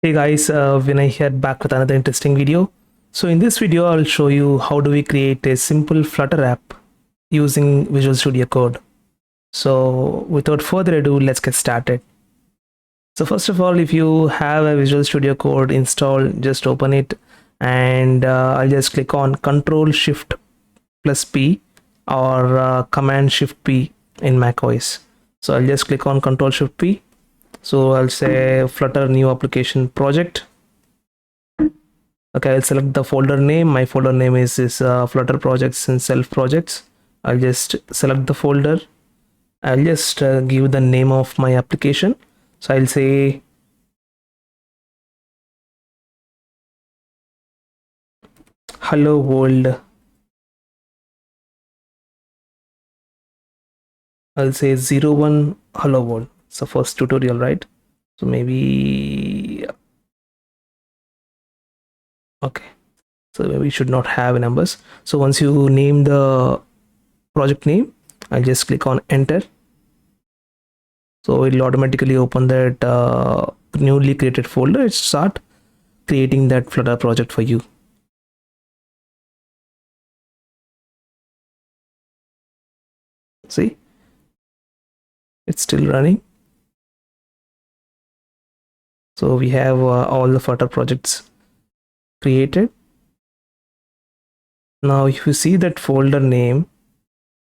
Hey guys, Vinay here back with another interesting video. So in this video, I'll show you how do we create a simple Flutter app using Visual Studio Code. So without further ado, let's get started. So first of all, if you have a Visual Studio Code installed, just open it and I'll just click on Control Shift plus P or Command Shift P in macOS. So I'll just click on Control Shift P. So I'll say Flutter new application project. Okay, I'll select the folder name. My folder name is Flutter projects and self projects. I'll just select the folder. I'll just give the name of my application. So I'll say hello world. I'll say 01 hello world. It's the first tutorial, right? So maybe okay. So maybe we should not have numbers. So once you name the project name, I'll just click on enter. So it'll automatically open that newly created folder. It start creating that Flutter project for you. See, it's still running. So we have all the Flutter projects created. Now if you see that folder name,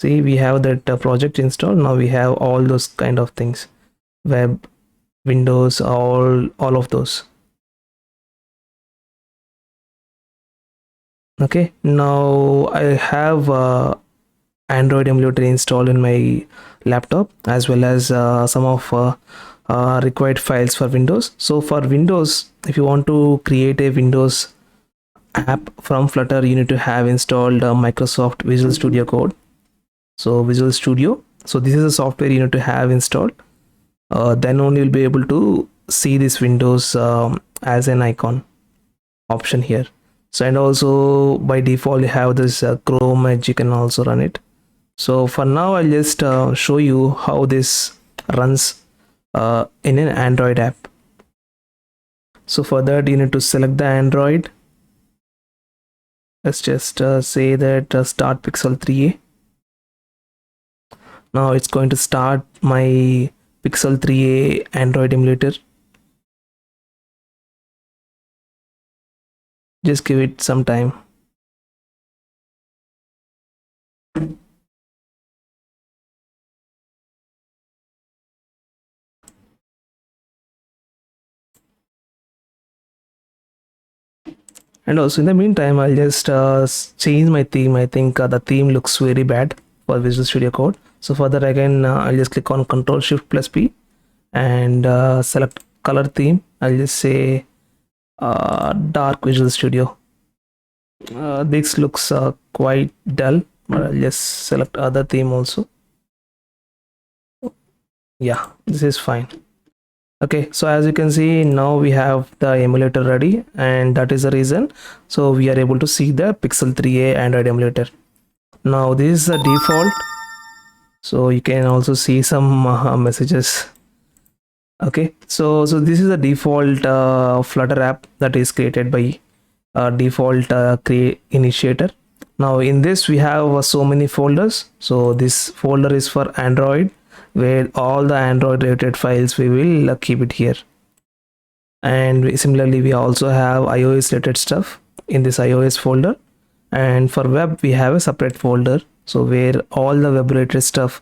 see we have that project installed. Now we have all those kind of things, web, Windows, all of those. Okay, now I have Android emulator installed in my laptop, as well as some of required files for Windows. So for Windows, if you want to create a Windows app from Flutter, you need to have installed Microsoft Visual Studio Code. So Visual Studio, so this is a software you need to have installed. Then only you'll be able to see this Windows as an icon option here. So and also by default you have this Chrome Edge, you can also run it. So for now I'll just show you how this runs in an Android app. So for that you need to select the Android. Let's just say that start Pixel 3a. Now it's going to start my Pixel 3a Android emulator. Just give it some time. And also in the meantime, I'll just change my theme. I think the theme looks very bad for Visual Studio Code. So for that again, I'll just click on Control Shift plus P and select color theme. I'll just say dark Visual Studio. This looks quite dull, but I'll just select other theme also. Yeah, this is fine. Okay, so as you can see, now we have the emulator ready, and that is the reason. So we are able to see the Pixel 3a Android emulator. Now this is the default. So you can also see some messages. Okay, so this is the default Flutter app that is created by default create initiator. Now in this we have so many folders. So this folder is for Android, where all the Android related files we will keep it here. And similarly we also have iOS related stuff in this iOS folder, and for web we have a separate folder, so where all the web related stuff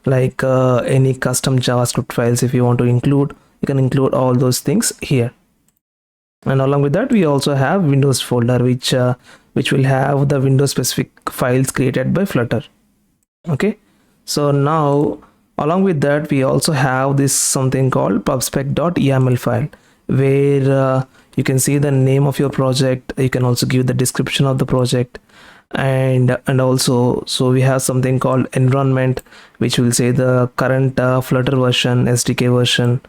like any custom JavaScript files, if you want to include, you can include all those things here. And along with that we also have Windows folder, which will have the Windows specific files created by Flutter. Okay, so now along with that we also have this something called pubspec.yaml file, where you can see the name of your project. You can also give the description of the project, and also so we have something called environment, which will say the current Flutter version, SDK version.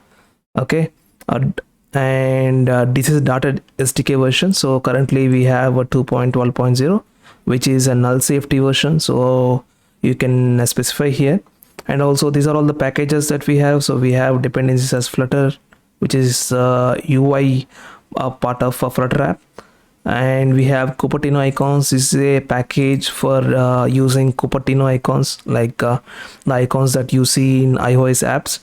Okay, and this is data SDK version. So currently we have a 2.12.0, which is a null safety version, so you can specify here. And also these are all the packages that we have. So we have dependencies as Flutter, which is UI part of Flutter app. And we have Cupertino icons. This is a package for using Cupertino icons, like the icons that you see in iOS apps.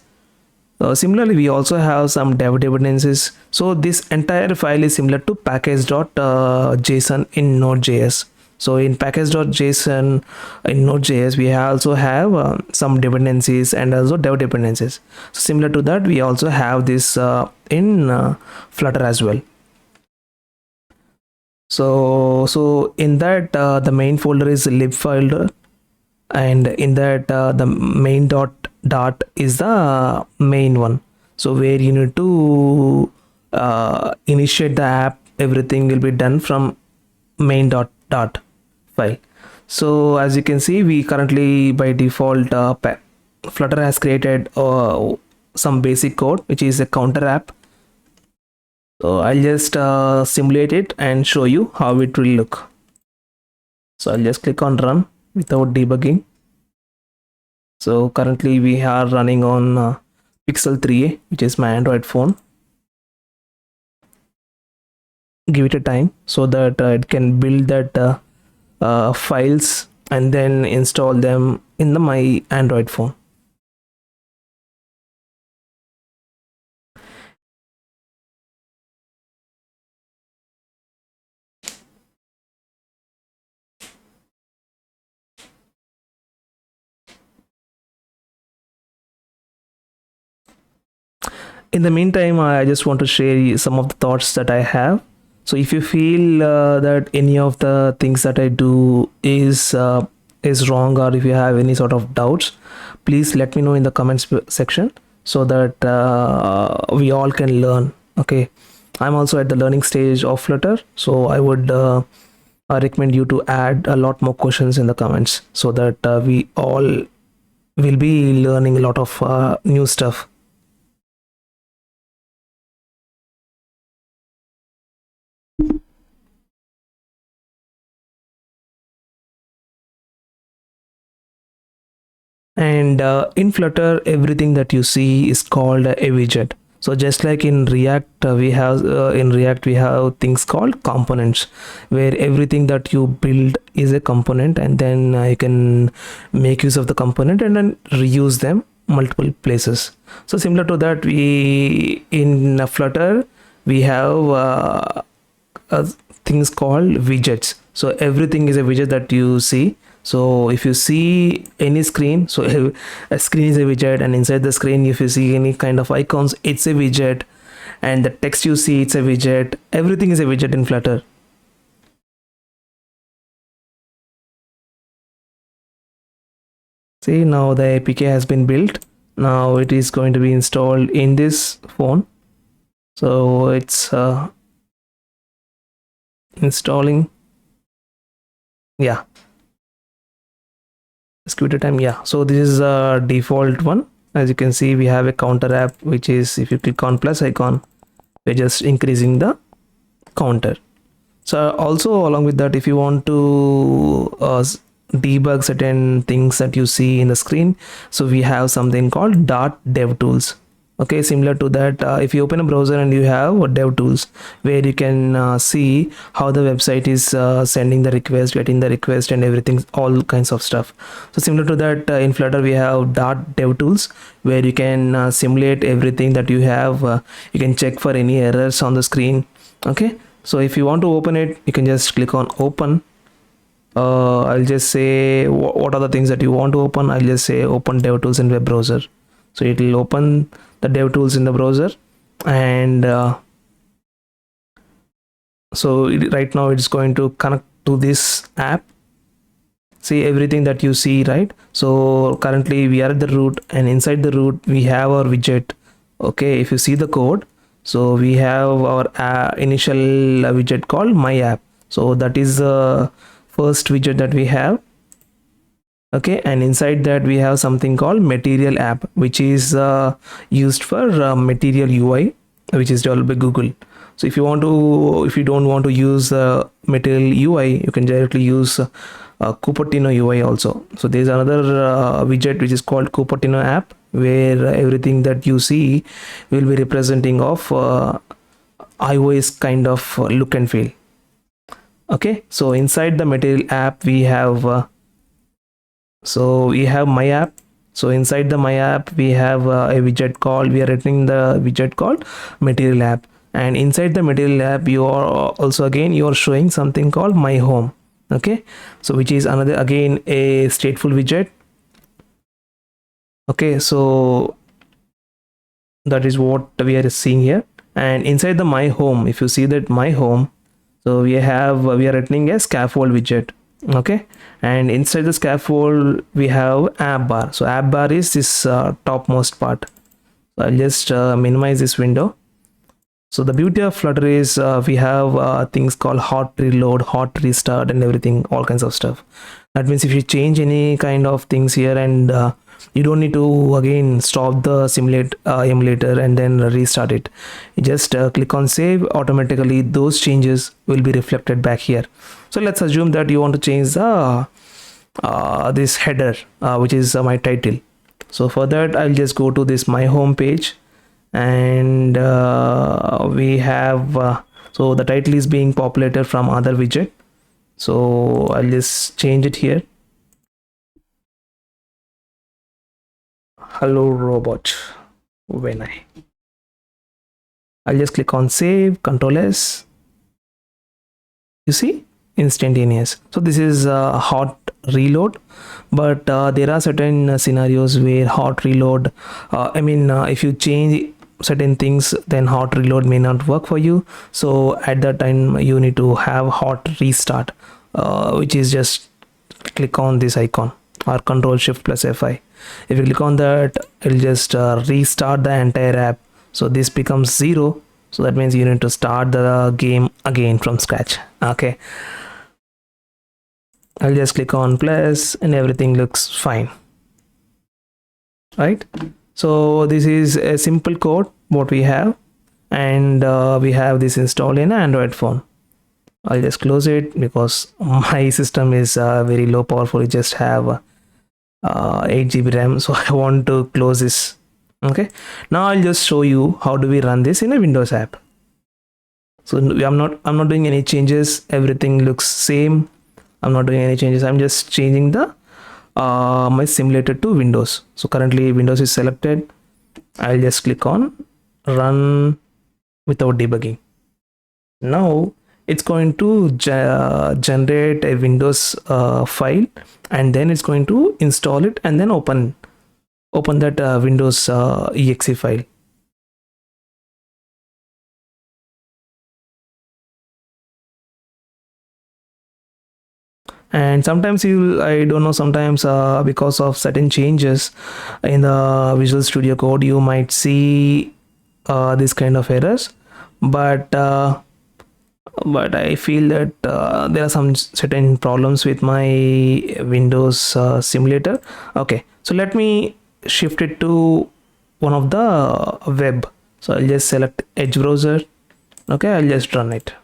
Similarly, we also have some dev dependencies. So this entire file is similar to package.json in Node.js. So in package.json in Node.js, we also have some dependencies and also dev dependencies. So similar to that, we also have this in Flutter as well. So in that the main folder is lib folder, and in that the main dot is the main one. So where you need to initiate the app, everything will be done from main dot file. So as you can see, we currently by default Flutter has created some basic code, which is a counter app. So I'll just simulate it and show you how it will look. So I'll just click on run without debugging. So currently we are running on Pixel 3a, which is my Android phone. Give it a time so that it can build that files and then install them in my Android phone. In the meantime, I just want to share some of the thoughts that I have. So if you feel that any of the things that I do is wrong, or if you have any sort of doubts, please let me know in the comments section so that we all can learn. Okay, I'm also at the learning stage of Flutter, so I would recommend you to add a lot more questions in the comments so that we all will be learning a lot of new stuff. And in Flutter, everything that you see is called a widget. So just like in React, we have things called components, where everything that you build is a component, and then you can make use of the component and then reuse them multiple places. So similar to that, we in Flutter we have things called widgets. So everything is a widget that you see. So if you see any screen, so a screen is a widget, and inside the screen if you see any kind of icons, it's a widget, and the text you see, it's a widget. Everything is a widget in Flutter. See, now the APK has been built. Now it is going to be installed in this phone. So it's installing. Yeah, just give it a time. Yeah, so this is a default one. As you can see, we have a counter app, which is if you click on plus icon, we're just increasing the counter. So also along with that, if you want to debug certain things that you see in the screen, so we have something called .devtools. Okay, similar to that, if you open a browser and you have DevTools, where you can see how the website is sending the request, getting the request, and everything, all kinds of stuff. So similar to that, in Flutter we have .devtools, where you can simulate everything that you have. You can check for any errors on the screen. Okay, so if you want to open it, you can just click on open. I'll just say what are the things that you want to open. I'll just say open DevTools in web browser. So it will open the DevTools in the browser, and right now it's going to connect to this app. See everything that you see, right? So currently we are at the root, and inside the root we have our widget. Okay, if you see the code, so we have our initial widget called my app. So that is the first widget that we have. Okay, and inside that we have something called material app, which is used for material UI, which is developed by Google. So if you don't want to use material UI, you can directly use Cupertino UI also. So there's another widget which is called Cupertino app, where everything that you see will be representing of iOS kind of look and feel. Okay, so inside the Material app we have my app. So inside the my app we have a widget called, we are writing the widget called Material app, and inside the Material app you are also again you are showing something called my home. Okay, so which is another again a stateful widget. Okay, so that is what we are seeing here. And inside the my home, if you see that my home, so we are writing a scaffold widget. Okay, and inside the scaffold we have app bar. So app bar is this topmost part. So I'll just minimize this window. So the beauty of Flutter is we have things called hot reload, hot restart, and everything, all kinds of stuff. That means if you change any kind of things here, and you don't need to again stop the emulator and then restart it. You just click on save. Automatically those changes will be reflected back here. So let's assume that you want to change the this header, which is my title. So for that I'll just go to this my home page, and we have so the title is being populated from other widget. So I'll just change it here. Hello robot. When I'll just click on save, Control S. You see, instantaneous. So this is hot reload, but there are certain scenarios where hot reload, if you change certain things, then hot reload may not work for you. So at that time you need to have hot restart, which is just click on this icon or Control Shift plus F5. If you click on that, it'll just restart the entire app. So this becomes 0. So that means you need to start the game again from scratch. Okay, I'll just click on plus and everything looks fine, right? So this is a simple code what we have, and we have this installed in an Android phone. I'll just close it because my system is very low powerful. We just have 8 GB RAM, so I want to close this. Okay, now I'll just show you how do we run this in a Windows app. So I'm not doing any changes. Everything looks same. I'm not doing any changes. I'm just changing the my simulator to Windows. So currently Windows is selected. I'll just click on run without debugging. Now it's going to generate a Windows file, and then it's going to install it and then open that Windows exe file. And sometimes I don't know, sometimes because of certain changes in the Visual Studio Code, you might see this kind of errors, but I feel that there are some certain problems with my Windows simulator. Okay, so let me shift it to one of the web. So I'll just select Edge browser. Okay, I'll just run it.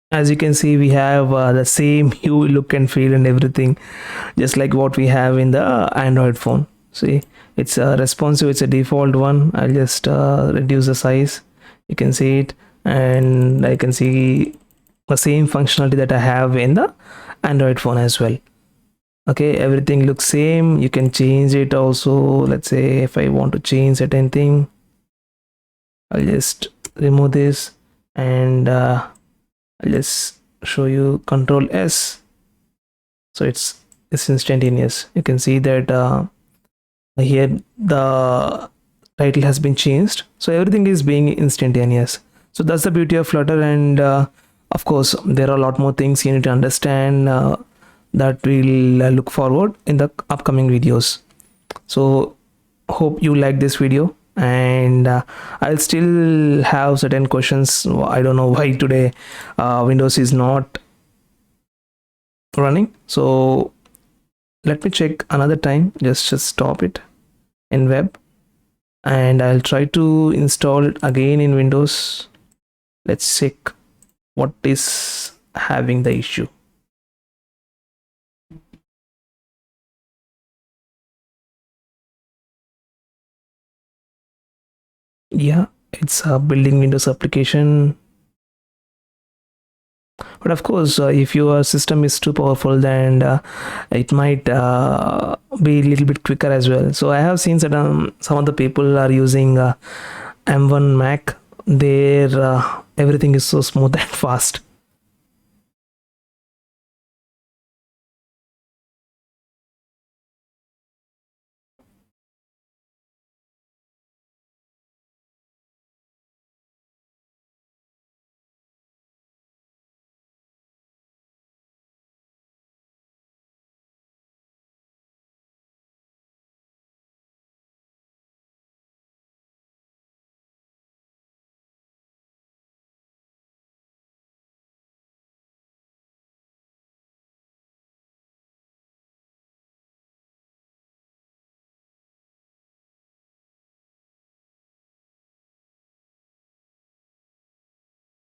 As you can see, we have the same hue, look and feel and everything, just like what we have in the Android phone. See, it's responsive, it's a default one. I'll just reduce the size. You can see it, and I can see the same functionality that I have in the Android phone as well. Okay, everything looks same. You can change it also. Let's say if I want to change certain thing, I'll just remove this, and I'll just show you Control S. So it's instantaneous. You can see that here the title has been changed, so everything is being instantaneous. So that's the beauty of Flutter. And of course there are a lot more things you need to understand that we'll look forward in the upcoming videos. So hope you like this video, and I'll still have certain questions. I don't know why today Windows is not running, so let me check another time. Just stop it in web, and I'll try to install it again in Windows. Let's check what is having the issue. Yeah, it's a building Windows application. But of course, if your system is too powerful, then it might be a little bit quicker as well. So I have seen that some of the people are using M1 Mac. There everything is so smooth and fast.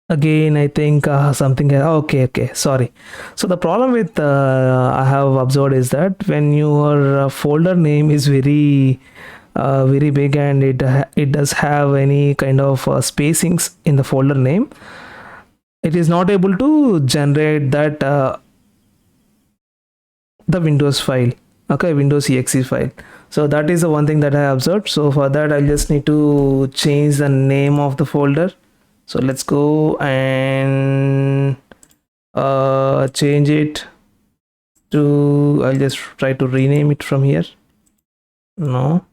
Again, I think something. Okay, sorry. So the problem with I have observed is that when your folder name is very big, and it does have any kind of spacings in the folder name, it is not able to generate that the Windows file. Okay, Windows exe file. So that is the one thing that I observed. So for that, I just need to change the name of the folder. So let's go and change it to, I'll just try to rename it from here. No,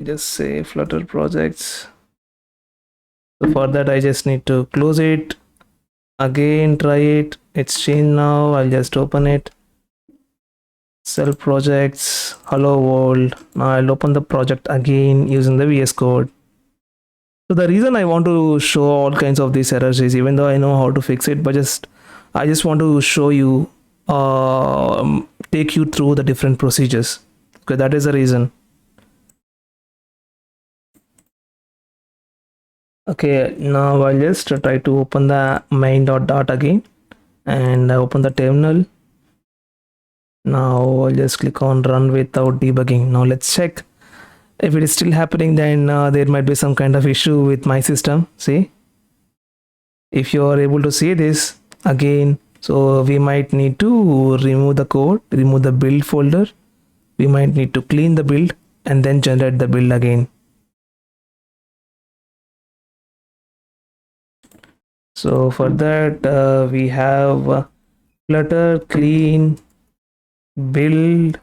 just say Flutter projects. So for that, I just need to close it again, try it. It's changed now. I'll just open it. Self projects, hello world. Now I'll open the project again using the VS Code. So the reason I want to show all kinds of these errors is, even though I know how to fix it, but I just want to show you, take you through the different procedures. Okay, that is the reason. Okay, now I'll just try to open the main.dart again, and I open the terminal. Now I'll just click on run without debugging. Now let's check if it is still happening. Then there might be some kind of issue with my system. See, if you are able to see this again, so we might need to remove the code, remove the build folder. We might need to clean the build and then generate the build again. So for that, we have Flutter clean build.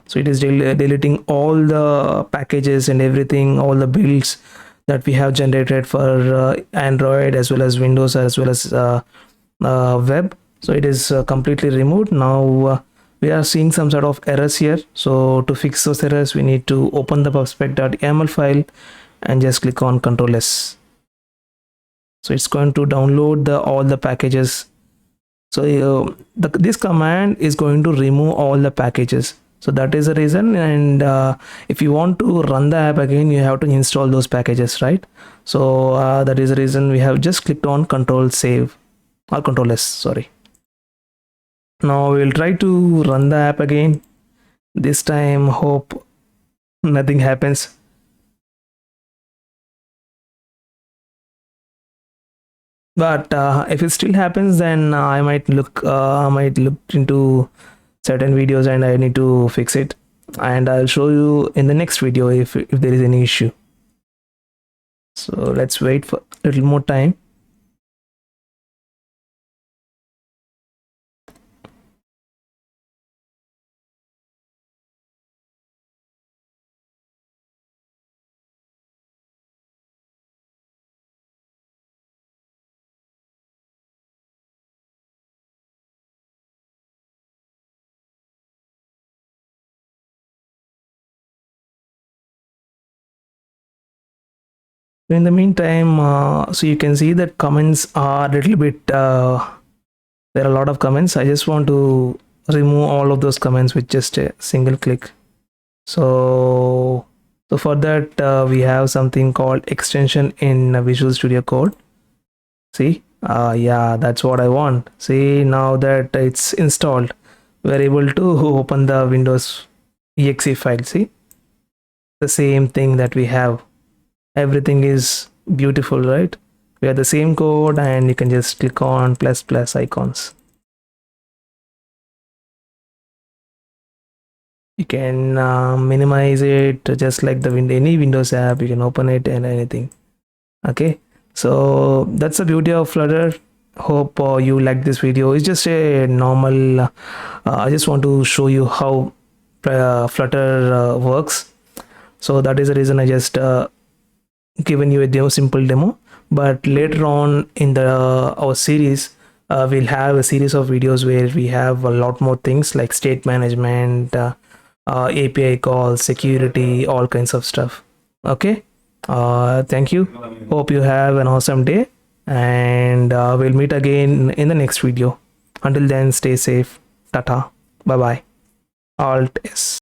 So it is deleting all the packages and everything, all the builds that we have generated for Android as well as Windows as well as web. So it is completely removed. Now we are seeing some sort of errors here. So to fix those errors, we need to open the pubspec.yaml file and just click on Ctrl S. So it's going to download all the packages. So this command is going to remove all the packages. So that is the reason. And if you want to run the app again, you have to install those packages, right? So that is the reason we have just clicked on Control Save or Control S, sorry. Now we'll try to run the app again. This time, hope nothing happens. But if it still happens, then I might look into certain videos and I need to fix it, and I'll show you in the next video if there is any issue. So let's wait for a little more time. In the meantime, so you can see that comments are a little bit there are a lot of comments. I just want to remove all of those comments with just a single click. So for that we have something called extension in Visual Studio Code. See, yeah, that's what I want. See, now that it's installed, we're able to open the Windows exe file. See, the same thing that we have. Everything is beautiful, right? We have the same code, and you can just click on plus plus icons. You can minimize it just like the any Windows app. You can open it and anything. Okay, so that's the beauty of Flutter. Hope you like this video. It's just a normal I just want to show you how Flutter works. So that is the reason I just given you a simple demo. But later on in the our series, we'll have a series of videos where we have a lot more things like state management, API calls, security, all kinds of stuff. Okay, thank you. Hope you have an awesome day, and we'll meet again in the next video. Until then, stay safe. Tata. Bye bye. Alt S.